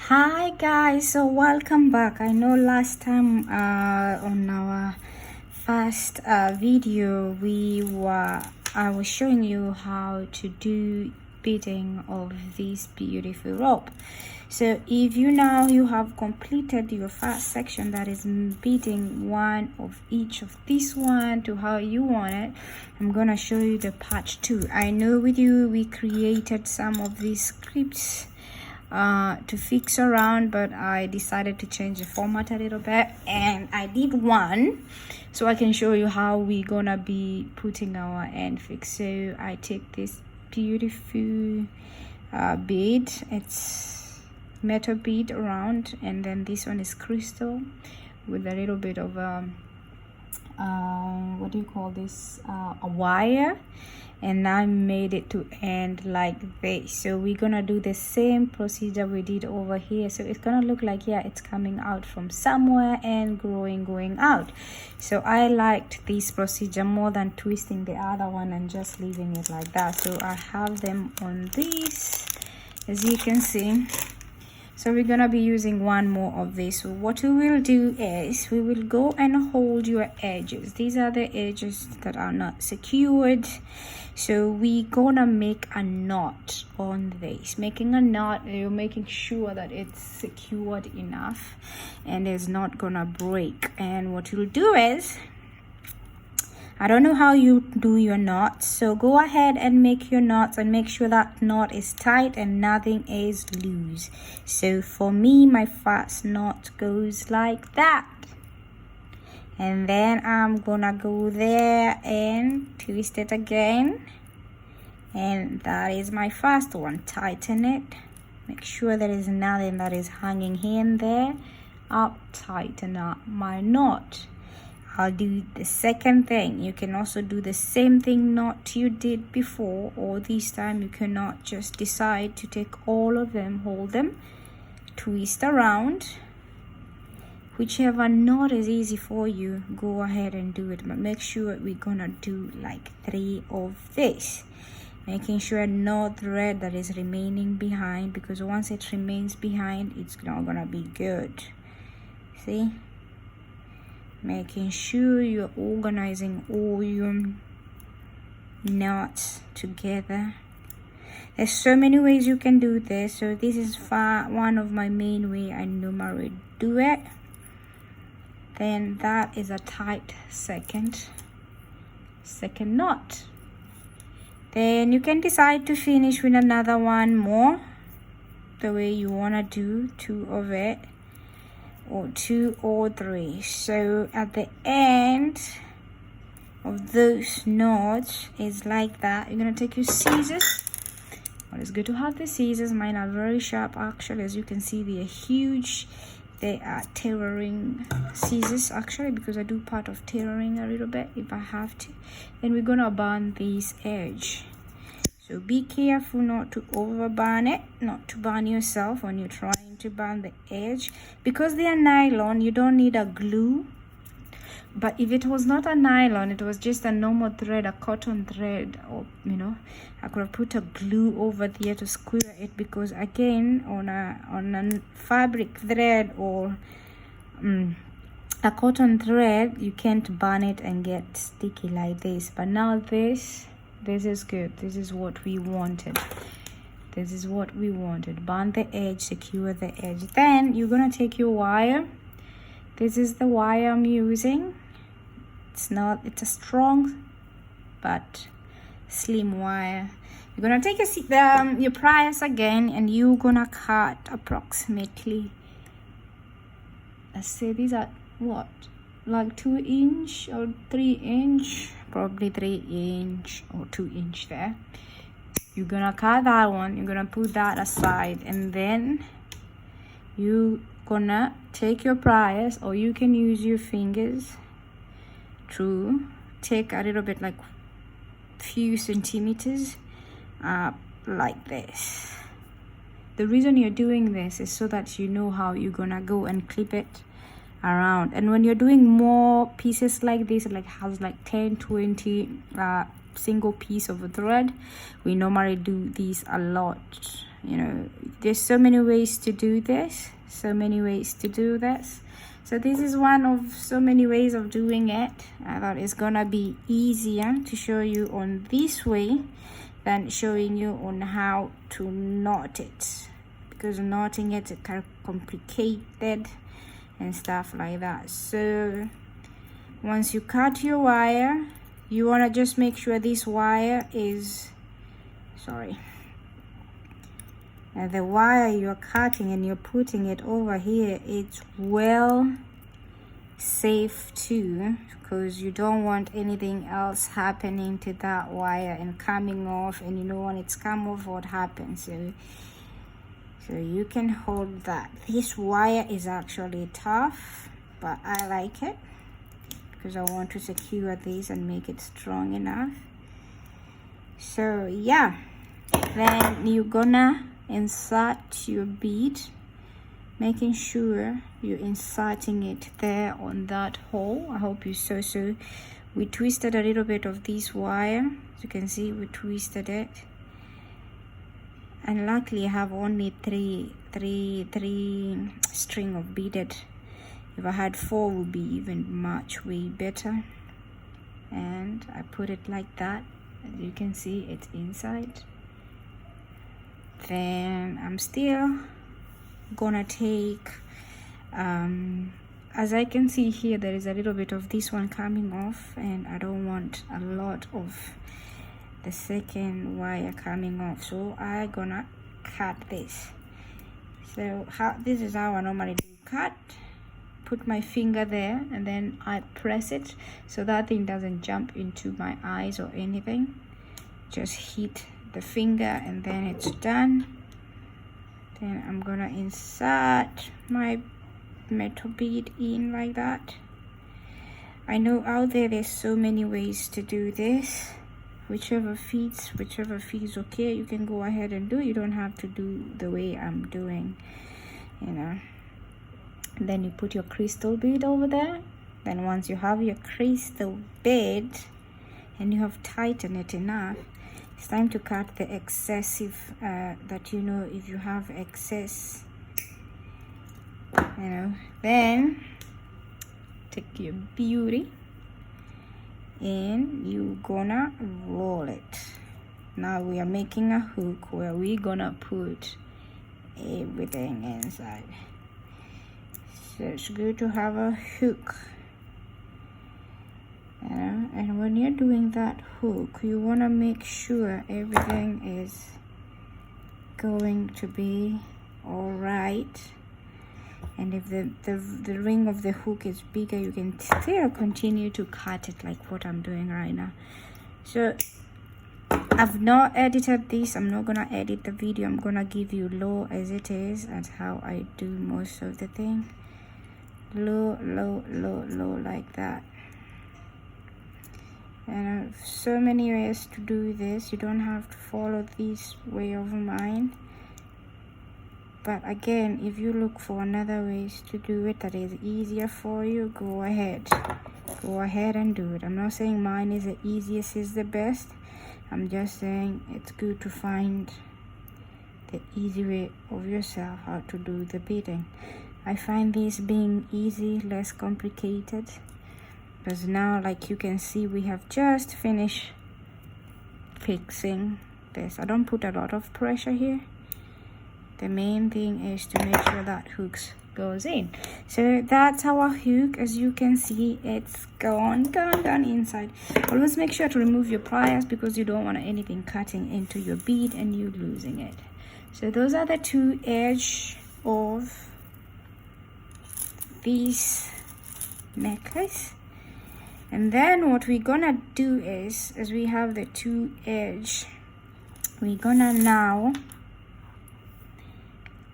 Hi guys, so welcome back. I know last time on our first video I was showing you how to do beading of this beautiful rope. So if you have completed your first section, that is beading one of each of this one to how you want it, I'm gonna show you the part 2. I know with you we created some of these scripts to fix around, but I decided to change the format a little bit, and I did one so I can show you how we're gonna be putting our end fix. So I take this beautiful bead, it's metal bead around, and then this one is crystal with a little bit of what do you call this, a wire, and I made it to end like this. So we're gonna do the same procedure we did over here. So it's gonna look like, yeah, it's coming out from somewhere and going out. So I liked this procedure more than twisting the other one and just leaving it like that. So I have them on this, as you can see. So we're gonna be using one more of this. So what we will do is we will go and hold your edges. These are the edges that are not secured. So we're gonna make a knot on this. Making a knot, you're making sure that it's secured enough and it's not gonna break. And what you'll do is, I don't know how you do your knots, so go ahead and make your knots and make sure that knot is tight and nothing is loose. So for me, my first knot goes like that, and then I'm gonna go there and twist it again, and that is my first one. Tighten it, make sure there is nothing that is hanging here and there. Up, tighten up my knot. I'll do the second thing. You can also do the same thing knot you did before, or this time you cannot just decide to take all of them, hold them, twist around. Whichever knot is easy for you, go ahead and do it, but make sure we're gonna do like 3 of this, making sure no thread that is remaining behind, because once it remains behind, it's not gonna be good. See, making sure you're organizing all your knots together. There's so many ways you can do this, so this is one of my main way I normally do it. Then that is a tight second knot. Then you can decide to finish with another one more, the way you want to do 2 of it, or 2 or 3. So at the end of those knots is like that. You're gonna take your scissors. Well, it's good to have the scissors. Mine are very sharp actually, as you can see. They are huge. They are tailoring scissors actually, because I do part of tailoring a little bit if I have to. Then we're gonna burn this edge. So be careful not to over burn it, not to burn yourself when you're trying to burn the edge. Because they are nylon, you don't need a glue. But if it was not a nylon, it was just a normal thread, a cotton thread, or I could have put a glue over there to square it, because again, on a fabric thread or a cotton thread, you can't burn it and get sticky like this. But now this is good. This is what we wanted. This is what we wanted. Burn the edge, secure the edge. Then you're gonna take your wire. This is the wire I'm using. It's a strong but slim wire. You're gonna take your pliers again, and you're gonna cut approximately, let's say these are what, like 2 inch or 3 inch, probably 3 inch or 2 inch there. You're gonna cut that one, you're gonna put that aside, and then you're gonna take your pliers, or you can use your fingers to take a little bit, like few centimeters like this. The reason you're doing this is so that you know how you're gonna go and clip it around. And when you're doing more pieces like this, like has like 10-20 single piece of a thread, we normally do these a lot you know, there's so many ways to do this, so many ways to do this. So this is one of so many ways of doing it. I thought it's gonna be easier to show you on this way than showing you on how to knot it, because knotting it is kind of complicated and stuff like that. So once you cut your wire, you want to just make sure this wire is, the wire you're cutting and you're putting it over here, it's well safe too, because you don't want anything else happening to that wire and coming off, and you know when it's come off what happens. So you can hold that. This wire is actually tough, but I like it because I want to secure this and make it strong enough. So yeah, then you're gonna insert your bead, making sure you're inserting it there on that hole. I hope you saw. So we twisted a little bit of this wire, as you can see, we twisted it, and luckily I have only three string of beaded. If I had 4, would be even much way better. And I put it like that. As you can see, it's inside. Then I'm still gonna take, as I can see here, there is a little bit of this one coming off, and I don't want a lot of the second wire coming off, so I'm gonna cut this. So this is how I normally do cut. Put my finger there and then I press it so that thing doesn't jump into my eyes or anything. Just hit the finger and then it's done. Then I'm gonna insert my metal bead in like that. I know out there's so many ways to do this. Whichever feels okay, you can go ahead and do. You don't have to do the way I'm doing, you know. Then you put your crystal bead over there. Then once you have your crystal bead and you have tightened it enough, it's time to cut the excessive, that, you know, if you have excess, you know. Then take your beauty and you gonna roll it. Now we are making a hook where we gonna put everything inside. So it's good to have a hook, you know, and when you're doing that hook, you want to make sure everything is going to be all right. And if the ring of the hook is bigger, you can still continue to cut it like what I'm doing right now. So I've not edited this. I'm not gonna edit the video. I'm gonna give you low as it is. That's how I do most of the thing. Low like that. And so many ways to do this. You don't have to follow this way of mine. But again, if you look for another ways to do it that is easier for you, go ahead and do it. I'm not saying mine is the easiest, is the best. I'm just saying it's good to find the easy way of yourself how to do the beading. I find this being easy, less complicated, because now, like you can see, we have just finished fixing this. I don't put a lot of pressure here. The main thing is to make sure that hooks goes in. So that's our hook. As you can see, it's gone inside. Always make sure to remove your pliers because you don't want anything cutting into your bead and you losing it. So those are the two edges of this necklace. And then what we're gonna do is, as we have the two edge, we're gonna now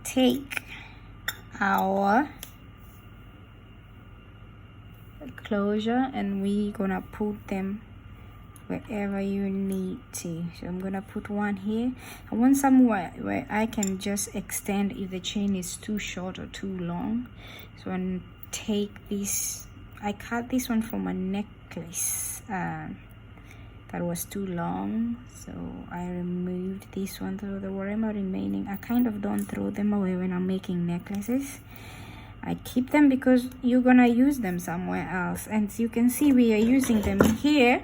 take our closure and we're gonna put them wherever you need to. So I'm gonna put one here. I want somewhere where I can just extend if the chain is too short or too long. So I'm take this, I cut this one from a necklace that that was too long, so I removed this one. So the whatever remaining, I kind of don't throw them away when I'm making necklaces. I keep them because you're gonna use them somewhere else, and you can see we are using them here.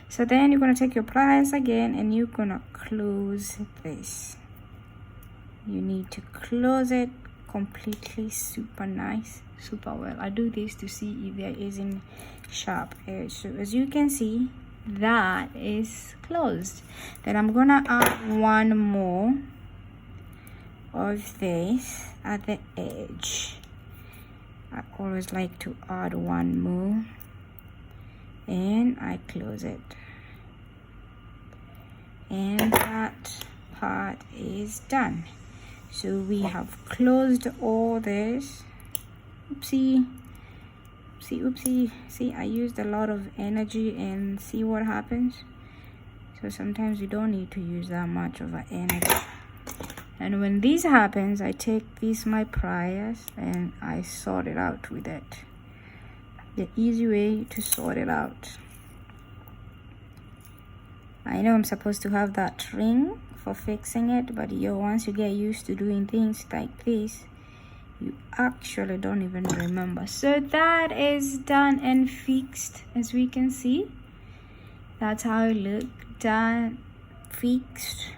So then you're gonna take your pliers again and you're gonna close this. You need to close it completely, super nice, super well. I do this to see if there isn't sharp edge. So as you can see, that is closed. Then I'm gonna add one more of this at the edge. I always like to add one more, and I close it, and that part is done. So we have closed all this. Oopsie, oopsie. See, I used a lot of energy, and see what happens. So sometimes you don't need to use that much of an energy. And when this happens, I take these my pliers and I sort it out with it. The easy way to sort it out. I know I'm supposed to have that ring for fixing it, but once you get used to doing things like this, you actually don't even remember. So that is done and fixed, as we can see. That's how it look, done, fixed.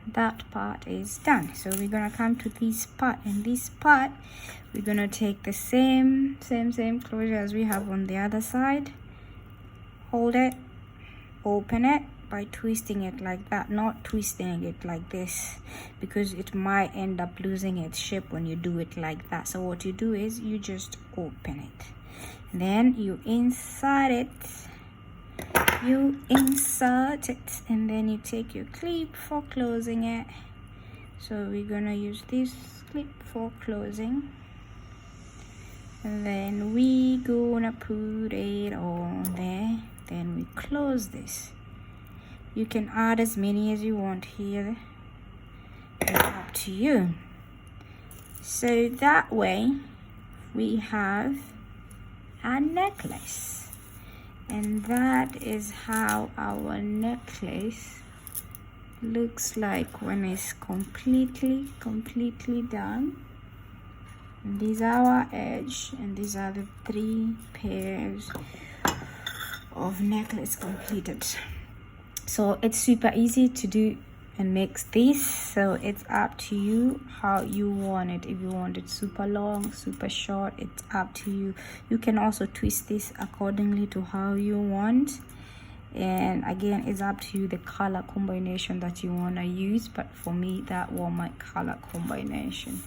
That part is done. So we're gonna come to this part, and this part we're gonna take the same closure as we have on the other side. Hold it, open it by twisting it like that, not twisting it like this, because it might end up losing its shape when you do it like that. So what you do is you just open it, and then you insert it, and then you take your clip for closing it. So we're gonna use this clip for closing, and then we gonna put it on there. Then we close this. You can add as many as you want here, it's up to you. So that way we have a necklace, and that is how our necklace looks like when it's completely done. And these are our edge, and these are the 3 pairs of necklace completed. So it's super easy to do and mix this. So it's up to you how you want it. If you want it super long, super short, it's up to you. You can also twist this accordingly to how you want, and again, it's up to you the color combination that you want to use. But for me, that was my color combination,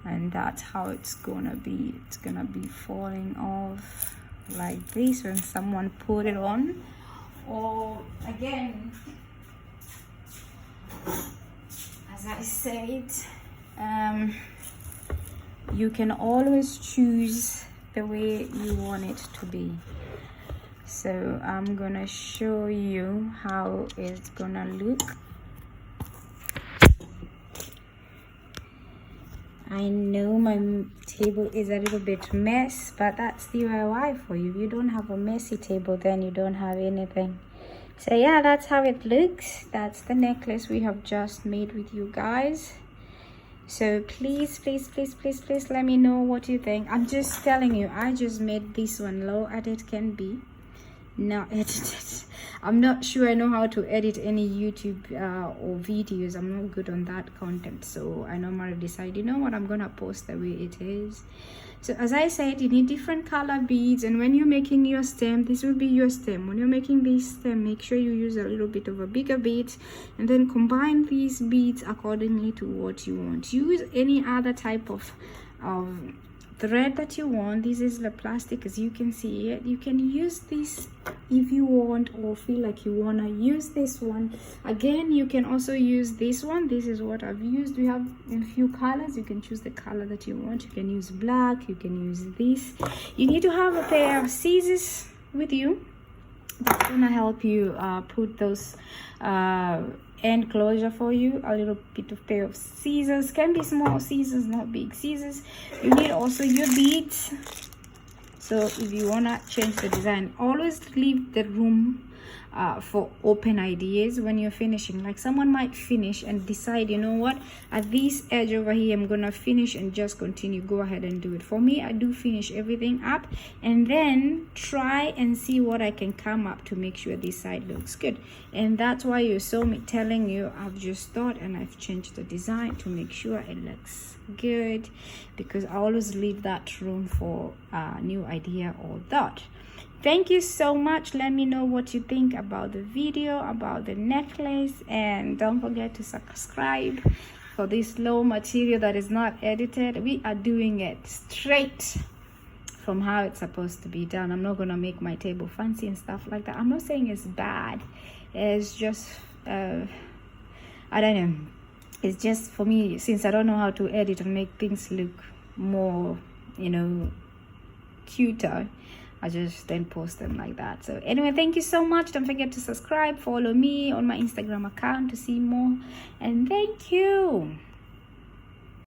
and that's how it's gonna be. It's gonna be falling off like this when someone put it on. Or again, as I said, you can always choose the way you want it to be. So I'm gonna show you how it's gonna look. I know my table is a little bit mess, but that's DIY for you. If you don't have a messy table, then you don't have anything. So yeah, that's how it looks. That's the necklace we have just made with you guys. So please let me know what you think. I'm just telling you, I just made this one low as it can be, not edited. I'm not sure I know how to edit any YouTube or videos. I'm not good on that content, so I normally decide, you know what, I'm gonna post the way it is. So as I said, you need different color beads, and when you're making your stem, this will be your stem. When you're making this stem, make sure you use a little bit of a bigger bead, and then combine these beads accordingly to what you want. Use any other type of thread that you want. This is the plastic, as you can see it. You can use this if you want, or feel like you want to use this one. Again, you can also use this one. This is what I've used. We have a few colors. You can choose the color that you want. You can use black, you can use this. You need to have a pair of scissors with you. That's gonna help you put those end closure for you. A little bit of pair of scissors, can be small scissors, not big scissors. You need also your beads. So if you wanna change the design, always leave the room for open ideas when you're finishing. Like someone might finish and decide, you know what, at this edge over here I'm gonna finish and just continue. Go ahead and do it. For me, I do finish everything up and then try and see what I can come up to make sure this side looks good. And that's why you saw me telling you I've just thought and I've changed the design to make sure it looks good, because I always leave that room for a new idea or thought. Thank you so much. Let me know what you think about the video, about the necklace, and don't forget to subscribe for this low material that is not edited. We are doing it straight from how it's supposed to be done. I'm not gonna make my table fancy and stuff like that. I'm not saying it's bad. It's just I don't know, it's just for me, since I don't know how to edit and make things look more, you know, cuter, I just then post them like that. So anyway, thank you so much. Don't forget to subscribe, follow me on my Instagram account to see more, and thank you.